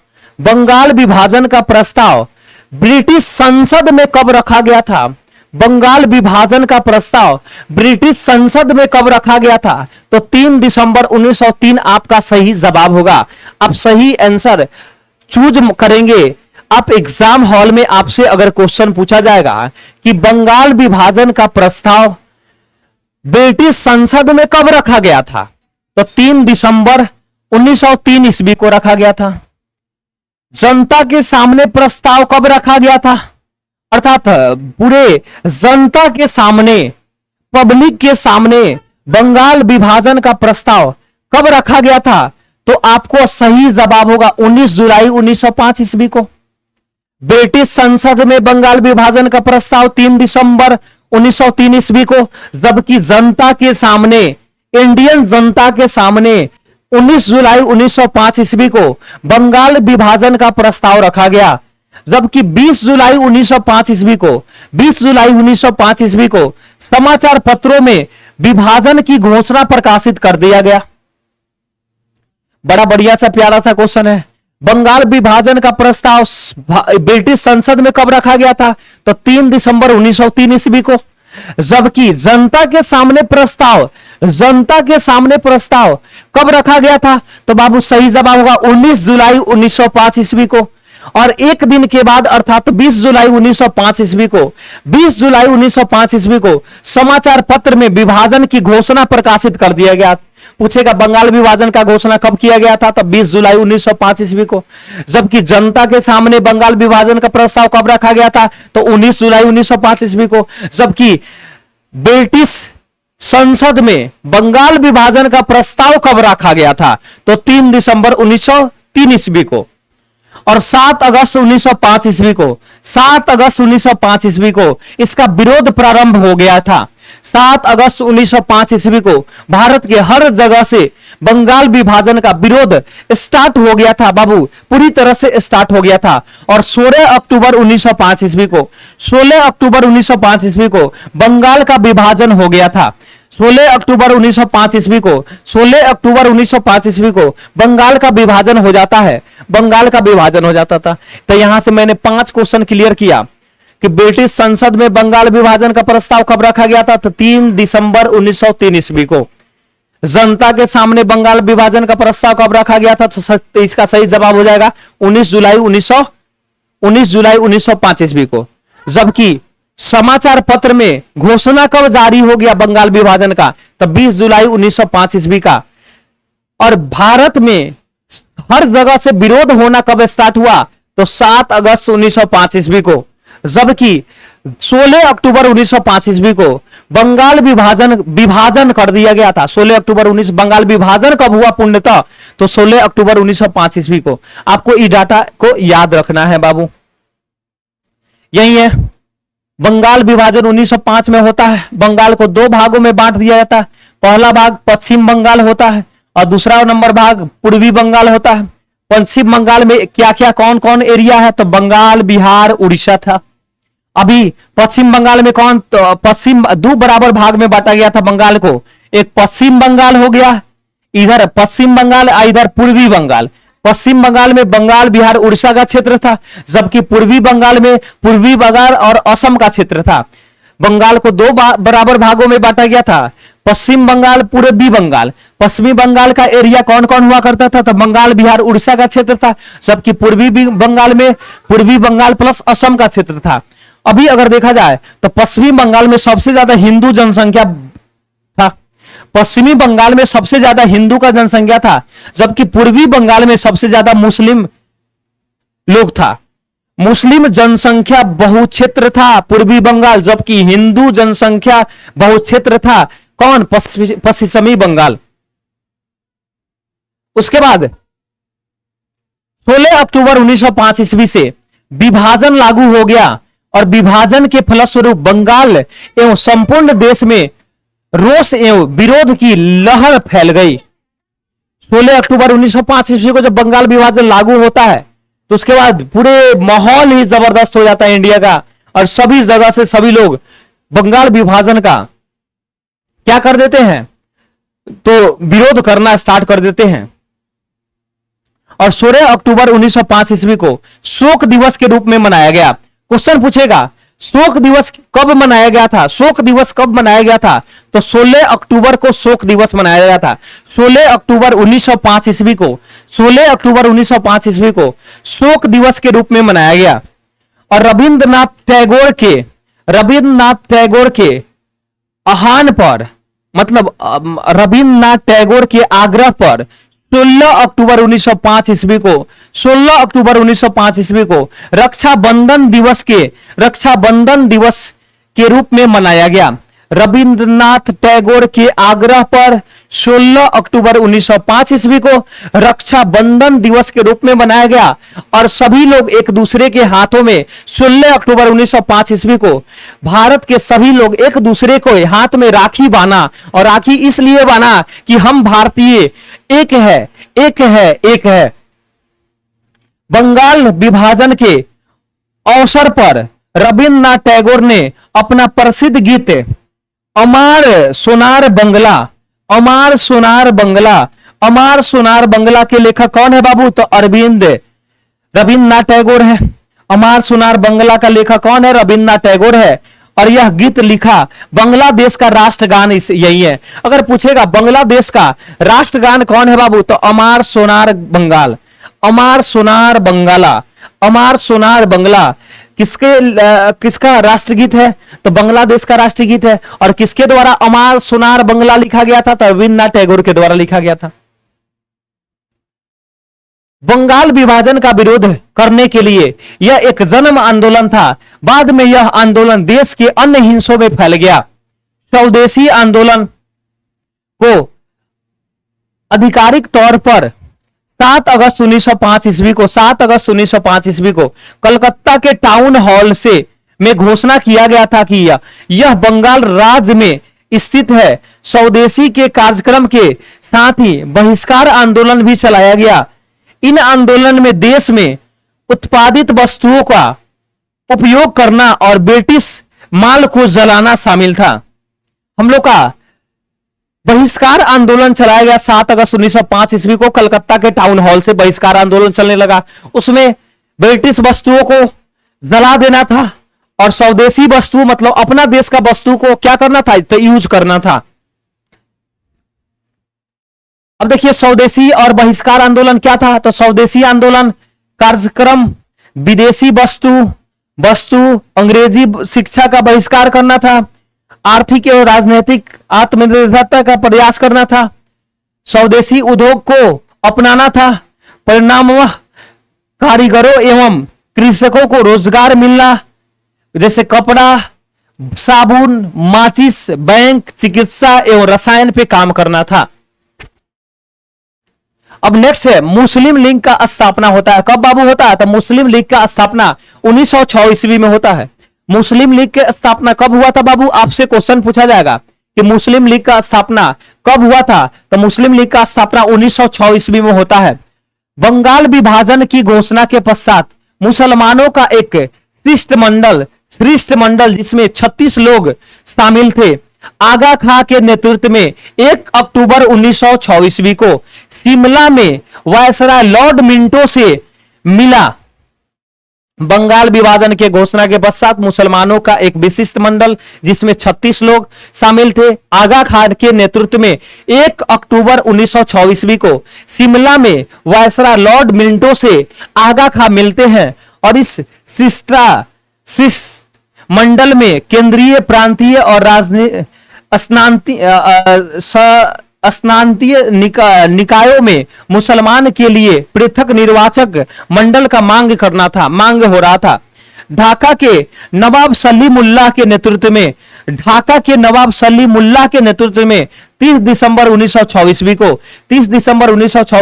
ब्रिटिश संसद में कब रखा गया था? बंगाल विभाजन का प्रस्ताव ब्रिटिश संसद में कब रखा गया था? तो 3 दिसंबर 1903 आपका सही जवाब होगा। आप सही आंसर चूज करेंगे। आप एग्जाम हॉल में आपसे अगर क्वेश्चन पूछा जाएगा कि बंगाल विभाजन का प्रस्ताव ब्रिटिश संसद में कब रखा गया था, तो 3 दिसंबर 1903 ईस्वी को रखा गया था। जनता के सामने प्रस्ताव कब रखा गया था, अर्थात पूरे जनता के सामने, पब्लिक के सामने बंगाल विभाजन का प्रस्ताव कब रखा गया था? तो आपको सही जवाब होगा 19 जुलाई 1905 ईस्वी को। ब्रिटिश संसद में बंगाल विभाजन का प्रस्ताव 3 दिसंबर 1903 ईस्वी को, जबकि जनता के सामने, इंडियन जनता के सामने 19 जुलाई 1905 ईस्वी को बंगाल विभाजन का प्रस्ताव रखा गया। जबकि 20 जुलाई 1905 ईस्वी को 20 जुलाई 1905 ईस्वी को समाचार पत्रों में विभाजन की घोषणा प्रकाशित कर दिया गया। बड़ा बढ़िया सा प्यारा सा क्वेश्चन है। बंगाल विभाजन का प्रस्ताव ब्रिटिश संसद में कब रखा गया था? तो 3 दिसंबर 1903 ईस्वी को। जबकि जनता के सामने प्रस्ताव कब रखा गया था? तो बाबू सही जवाब होगा 19 जुलाई 1905 ईस्वी को। और एक दिन के बाद अर्थात 20 जुलाई 1905 ईस्वी को 20 जुलाई 1905 ईस्वी को समाचार पत्र में विभाजन की घोषणा प्रकाशित कर दिया गया। पूछेगा बंगाल विभाजन का घोषणा कब किया गया था? तो 20 जुलाई 1905 ईस्वी को। जबकि जनता के सामने बंगाल विभाजन का प्रस्ताव कब रखा गया था? तो 19 जुलाई 1905 ईस्वी को। जबकि ब्रिटिश संसद में बंगाल विभाजन का प्रस्ताव कब रखा गया था? तो 3 दिसंबर 1903 ईस्वी को। और 7 अगस्त 1905 ईस्वी को 7 अगस्त 1905 ईस्वी को इसका विरोध प्रारंभ हो गया था। 7 अगस्त 1905 ईस्वी को भारत के हर जगह से बंगाल विभाजन का विरोध स्टार्ट हो गया था बाबू, पूरी तरह से स्टार्ट हो गया था। और 16 अक्टूबर 1905 ईस्वी को 16 अक्टूबर 1905 ईस्वी को बंगाल का विभाजन हो गया था। 16 अक्टूबर 1905 ईस्वी को 16 अक्टूबर 1905 ईस्वी को बंगाल का विभाजन हो जाता है, बंगाल का विभाजन हो जाता था। तो यहां से मैंने 5 क्वेश्चन क्लियर किया कि ब्रिटिश संसद में बंगाल विभाजन का प्रस्ताव कब रखा गया था? तो 3 दिसंबर 1903 ईस्वी को। जनता के सामने बंगाल विभाजन का प्रस्ताव कब रखा गया था? तो इसका सही जवाब हो जाएगा 19 जुलाई 1905 ईस्वी को। जबकि समाचार पत्र में घोषणा कब जारी हो गया बंगाल विभाजन का? तो 20 जुलाई 1905 ईस्वी का। और भारत में हर जगह से विरोध होना कब स्टार्ट हुआ? तो 7 अगस्त 1905 ईस्वी को। जबकि 16 अक्टूबर 1905 ईस्वी को बंगाल विभाजन कर दिया गया था। 16 अक्टूबर 19 बंगाल विभाजन कब हुआ पूर्णतः? तो 16 अक्टूबर 1905 ईस्वी को। आपको ई डाटा को याद रखना है बाबू, यही है। बंगाल विभाजन 1905 में होता है। बंगाल को 2 भागों में बांट दिया जाता है। पहला भाग पश्चिम बंगाल होता है और दूसरा नंबर भाग पूर्वी बंगाल होता है। पश्चिम बंगाल में क्या क्या कौन कौन एरिया है? तो बंगाल, बिहार, उड़ीसा था। अभी पश्चिम बंगाल में कौन? तो पश्चिम 2 बराबर भाग में बांटा गया था बंगाल को। एक पश्चिम बंगाल हो गया, इधर पश्चिम बंगाल, इधर पूर्वी बंगाल। पश्चिम बंगाल में बंगाल, बिहार, उड़ीसा का क्षेत्र था, जबकि पूर्वी बंगाल में पूर्वी बंगाल और असम का क्षेत्र था। बंगाल को 2 बराबर भागों में बांटा गया था। पश्चिम बंगाल, पूर्वी बंगाल। पश्चिमी बंगाल का एरिया कौन कौन हुआ करता था? तो बंगाल, बिहार, उड़ीसा का क्षेत्र था। जबकि पूर्वी बंगाल में पूर्वी बंगाल प्लस असम का क्षेत्र था। अभी अगर देखा जाए तो पश्चिमी बंगाल में सबसे ज्यादा हिंदू जनसंख्या था। पश्चिमी बंगाल में सबसे ज्यादा हिंदू का जनसंख्या था, जबकि पूर्वी बंगाल में सबसे ज्यादा मुस्लिम लोग था। मुस्लिम जनसंख्या बहुक्षेत्र था पूर्वी बंगाल, जबकि हिंदू जनसंख्या बहुक्षेत्र था कौन? पश्चिमी बंगाल। उसके बाद 16 अक्टूबर 1905 ईस्वी से विभाजन लागू हो गया और विभाजन के फलस्वरूप बंगाल एवं संपूर्ण देश में रोष एवं विरोध की लहर फैल गई। 16 अक्टूबर 1905 ईस्वी को जब बंगाल विभाजन लागू होता है तो उसके बाद पूरे माहौल ही जबरदस्त हो जाता है इंडिया का, और सभी जगह से सभी लोग बंगाल विभाजन का क्या कर देते हैं, तो विरोध करना स्टार्ट कर देते हैं। और 16 अक्टूबर 1905 ईस्वी को शोक दिवस के रूप में मनाया गया। क्वेश्चन पूछेगा शोक दिवस कब मनाया गया था, शोक दिवस कब मनाया गया था, तो 16 अक्टूबर को शोक दिवस मनाया गया था। 16 अक्टूबर 1905 ईस्वी को, 16 अक्टूबर 1905 ईस्वी को शोक दिवस के रूप में मनाया गया। और रविंद्रनाथ टैगोर के आह्वान पर, मतलब रविंद्रनाथ टैगोर के आग्रह पर 16 अक्टूबर 1905 ईस्वी को, 16 अक्टूबर 1905 ईस्वी को रक्षाबंधन दिवस के रूप में मनाया गया। रविंद्रनाथ टैगोर के आग्रह पर 16 अक्टूबर 1905 ईस्वी को रक्षाबंधन दिवस के रूप में मनाया गया। और सभी लोग एक दूसरे के हाथों में 16 अक्टूबर 1905 ईस्वी को भारत के सभी लोग एक दूसरे को हाथ में राखी बांधा, और राखी इसलिए बांधा कि हम भारतीय एक है, एक है, एक है। बंगाल विभाजन के अवसर पर रविंद्रनाथ टैगोर ने अपना प्रसिद्ध गीत अमार सोनार बंगला, अमार सोनार बंगला, अमार सोनार बंगला के लेखक कौन है बाबू, तो रविंद्रनाथ टैगोर है। अमार सोनार बंगला का लेखक कौन है, रविंद्रनाथ टैगोर है। और यह गीत लिखा, बांग्लादेश का राष्ट्रगान यही है। अगर पूछेगा बांग्लादेश का राष्ट्रगान कौन है बाबू, तो अमार सोनार बंगाल, अमार सोनार बंगाला, अमार सोनार बंगला किसका राष्ट्रगीत है, तो बांग्लादेश का राष्ट्रगीत है। और किसके द्वारा अमार सोनार बंगला लिखा गया था, तो रविंद्रनाथ टैगोर के द्वारा लिखा गया था। बंगाल विभाजन का विरोध करने के लिए यह एक जन्म आंदोलन था। बाद में यह आंदोलन देश के अन्य हिस्सों में फैल गया। स्वदेशी आंदोलन को आधिकारिक तौर पर 7 अगस्त 1905 ईस्वी को, 7 अगस्त 1905 ईस्वी को कलकत्ता के टाउन हॉल में घोषणा किया गया था कि यह बंगाल राज्य में स्थित है। स्वदेशी के कार्यक्रम के साथ ही बहिष्कार आंदोलन भी चलाया गया। इन आंदोलन में देश में उत्पादित वस्तुओं का उपयोग करना और ब्रिटिश माल को जलाना शामिल था। हम लोग का बहिष्कार आंदोलन चलाया गया 7 अगस्त 1905 ईस्वी को, कलकत्ता के टाउन हॉल से बहिष्कार आंदोलन चलने लगा। उसमें ब्रिटिश वस्तुओं को जला देना था और स्वदेशी वस्तु मतलब अपना देश का वस्तु को क्या करना था, तो यूज करना था। अब देखिए स्वदेशी और बहिष्कार आंदोलन क्या था, तो स्वदेशी आंदोलन कार्यक्रम विदेशी वस्तु अंग्रेजी शिक्षा का बहिष्कार करना था। आर्थिक और राजनीतिक आत्मनिर्भरता का प्रयास करना था। स्वदेशी उद्योग को अपनाना था। परिणाम कारीगरों एवं कृषकों को रोजगार मिलना, जैसे कपड़ा, साबुन, माचिस, बैंक, चिकित्सा एवं रसायन पे काम करना था। अब नेक्स्ट है मुस्लिम लीग का स्थापना होता है। कब बाबू होता है, तो मुस्लिम लीग का स्थापना 1906 ईस्वी में होता है। मुस्लिम लीग की स्थापना कब हुआ था बाबू, आपसे क्वेश्चन पूछा जाएगा कि मुस्लिम लीग का स्थापना कब हुआ था, तो मुस्लिम लीग का स्थापना 1906 ईस्वी में होता है। बंगाल विभाजन की घोषणा के पश्चात मुसलमानों का एक शिष्टमंडल जिसमें 36 लोग शामिल थे, आगा खां के नेतृत्व में 1 अक्टूबर 1906 ईस्वी को शिमला में वायसराय लॉर्ड मिंटो से मिला। बंगाल विभाजन के घोषणा के पश्चात मुसलमानों का एक विशिष्ट मंडल जिसमें 36 लोग शामिल थे, आगा खां के नेतृत्व में 1 अक्टूबर 1906 ईस्वी को शिमला में वायसराय लॉर्ड मिंटो से आगा खां मिलते हैं। और इस मंडल में केंद्रीय, प्रांतीय और स्नांतीय निकायों में मुसलमान के लिए पृथक निर्वाचक मंडल का मांग हो रहा था। ढाका के नवाब सलीमुल्लाह के नेतृत्व में 30 दिसंबर 1906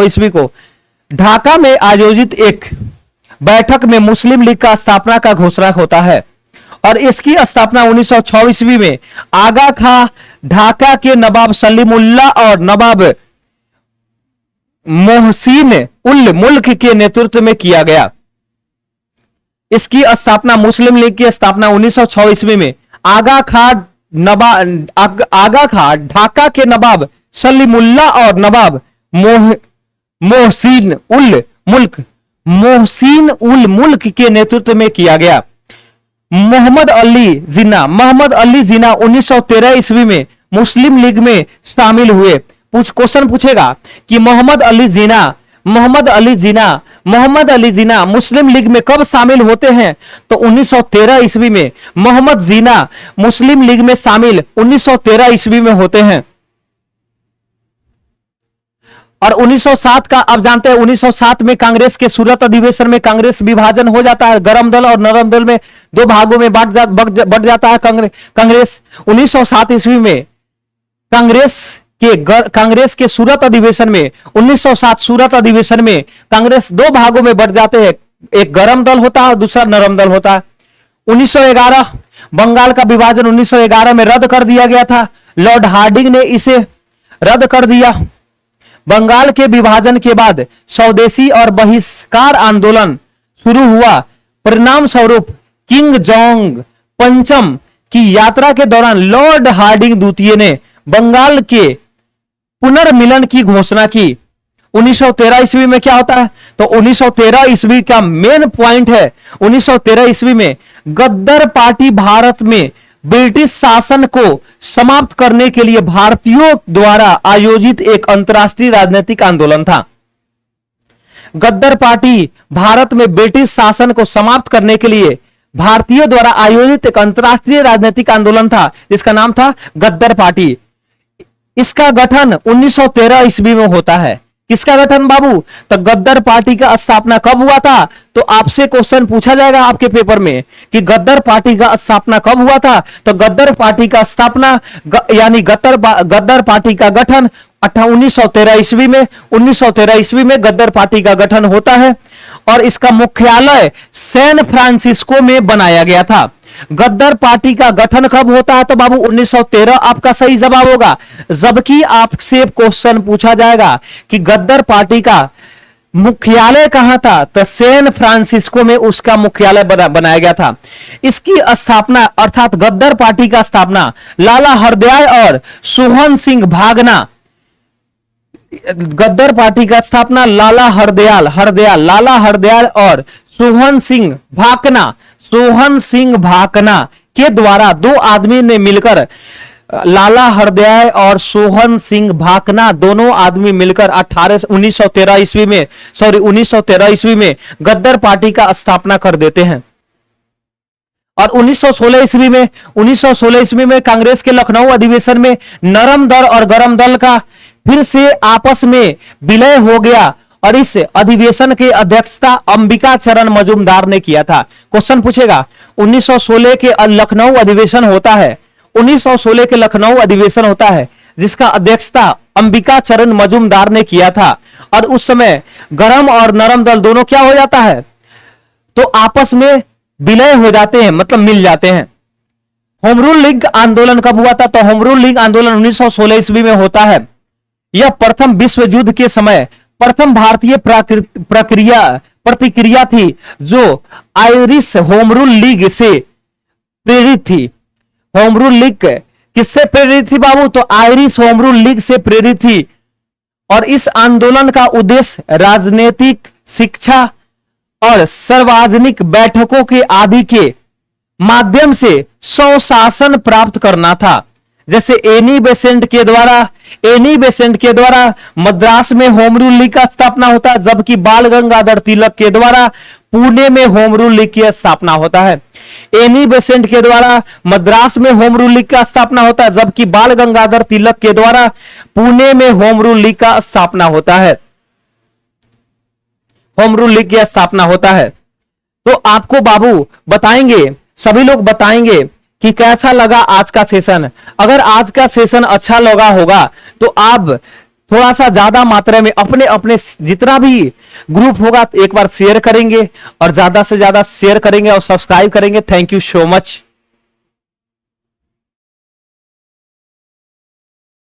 ईस्वी को ढाका में आयोजित एक बैठक में मुस्लिम लीग का स्थापना का घोषणा होता है। और इसकी स्थापना 1906 ईस्वी में आगा खां, ढाका के नवाब सलीमुल्लाह और नवाब मोहसिन उल मुल्क के नेतृत्व में किया गया। इसकी स्थापना, मुस्लिम लीग की स्थापना 1906 ईस्वी में आगा खां ढाका के नवाब सलीमुल्लाह और नवाब मोहसिन उल मुल्क के नेतृत्व में किया गया। मोहम्मद अली जिन्ना 1913 ईस्वी में मुस्लिम लीग में शामिल हुए। क्वेश्चन पूछेगा कि मोहम्मद अली जिन्ना मुस्लिम लीग में कब शामिल होते हैं? तो 1913 ईस्वी में मोहम्मद जिन्ना मुस्लिम लीग में शामिल 1913 ईस्वी में होते हैं। और 1907 का आप जानते हैं, 1907 में कांग्रेस के सूरत अधिवेशन में कांग्रेस विभाजन हो जाता है, गरम दल और नरम दल में दो भागों में बढ़ जाता है कांग्रेस। 1907 ईस्वी में कांग्रेस के सूरत अधिवेशन में 1907 सूरत अधिवेशन में कांग्रेस दो भागों में बढ़ जाते हैं, एक गरम दल होता है और दूसरा नरम दल होता है। 1911 बंगाल का विभाजन 1911 में रद्द कर दिया गया था, लॉर्ड हार्डिंग ने इसे रद्द कर दिया। बंगाल के विभाजन के बाद स्वदेशी और बहिष्कार आंदोलन शुरू हुआ। परिणाम स्वरूप किंग जॉन्ग पंचम की यात्रा के दौरान लॉर्ड हार्डिंग द्वितीय ने बंगाल के पुनर्मिलन की घोषणा की। 1913 ईस्वी में क्या होता है? तो 1913 ईस्वी का मेन पॉइंट है, 1913 ईस्वी में गद्दार पार्टी भारत में ब्रिटिश शासन को समाप्त करने के लिए भारतीयों द्वारा आयोजित एक अंतरराष्ट्रीय राजनीतिक आंदोलन था। गद्दार पार्टी भारत में ब्रिटिश शासन को समाप्त करने के लिए भारतीयों द्वारा आयोजित एक अंतरराष्ट्रीय राजनीतिक आंदोलन था, जिसका नाम था गद्दार पार्टी। इसका गठन 1913 ईस्वी में होता है। किसका गठन बाबू? तो गद्दार पार्टी का स्थापना कब हुआ था? तो आपसे क्वेश्चन पूछा जाएगा आपके पेपर में कि गद्दार पार्टी का स्थापना कब हुआ था? तो गद्दार पार्टी का स्थापना यानी गद्दार पार्टी का गठन 1913 ईस्वी में 1913 ईस्वी में गद्दार पार्टी का गठन होता है और इसका मुख्यालय सैन फ्रांसिस्को में बनाया गया था। गद्दार पार्टी का गठन कब होता है? तो बाबू 1913 आपका सही जवाब होगा। जबकि आपसे क्वेश्चन पूछा जाएगा कि गद्दार पार्टी का मुख्यालय कहां था? तो सैन फ्रांसिस्को में उसका मुख्यालय बनाया गया था। इसकी स्थापना अर्थात गद्दार पार्टी का स्थापना लाला हरदयाल और सोहन सिंह भाकना, गद्दार पार्टी का स्थापना लाला हरदयाल और सोहन सिंह भाकना के द्वारा दो आदमी ने मिलकर, लाला हरदयाल और सोहन सिंह भाकना दोनों आदमी मिलकर 1913 ईस्वी में गद्दार पार्टी का स्थापना कर देते हैं। और 1916 ईस्वी में कांग्रेस के लखनऊ अधिवेशन में नरम दल और गरम दल का फिर से आपस में विलय हो गया और इस अधिवेशन की अध्यक्षता अंबिका चरण मजूमदार ने किया था। क्वेश्चन पूछेगा 1916 के लखनऊ अधिवेशन होता है, 1916 के लखनऊ अधिवेशन होता है जिसका अध्यक्षता अंबिका चरण मजूमदार ने किया था और उस समय गरम और नरम दल दोनों क्या हो जाता है? तो आपस में विलय हो जाते हैं, मतलब मिल जाते हैं। होम रूल लीग आंदोलन कब हुआ था? तो होम रूल लीग आंदोलन 1916 ईस्वी में होता है। यह प्रथम विश्व युद्ध के समय प्रथम भारतीय प्रतिक्रिया थी जो आयरिश होम रूल लीग से प्रेरित थी। होम रूल लीग किससे प्रेरित थी बाबू? तो आयरिश होम रूल लीग से प्रेरित थी और इस आंदोलन का उद्देश्य राजनीतिक, शिक्षा और सार्वजनिक बैठकों के आदि के माध्यम से स्वशासन प्राप्त करना था। जैसे एनी बेसेंट के द्वारा मद्रास में होम रूल लीग का स्थापना होता है, जबकि बाल गंगाधर तिलक के द्वारा पुणे में होम रूल लीग की स्थापना होता है। एनी बेसेंट के द्वारा मद्रास में होम रूल लीग का स्थापना होता है, जबकि बाल गंगाधर तिलक के द्वारा पुणे में होम रूल लीग का स्थापना होता है। होम रूल लीग की स्थापना होता है। तो आपको बाबू बताएंगे, सभी लोग बताएंगे कि कैसा लगा आज का सेशन। अगर आज का सेशन अच्छा लगा होगा तो आप थोड़ा सा ज्यादा मात्रा में अपने अपने जितना भी ग्रुप होगा एक बार शेयर करेंगे और ज्यादा से ज्यादा शेयर करेंगे और सब्सक्राइब करेंगे। Thank you so much.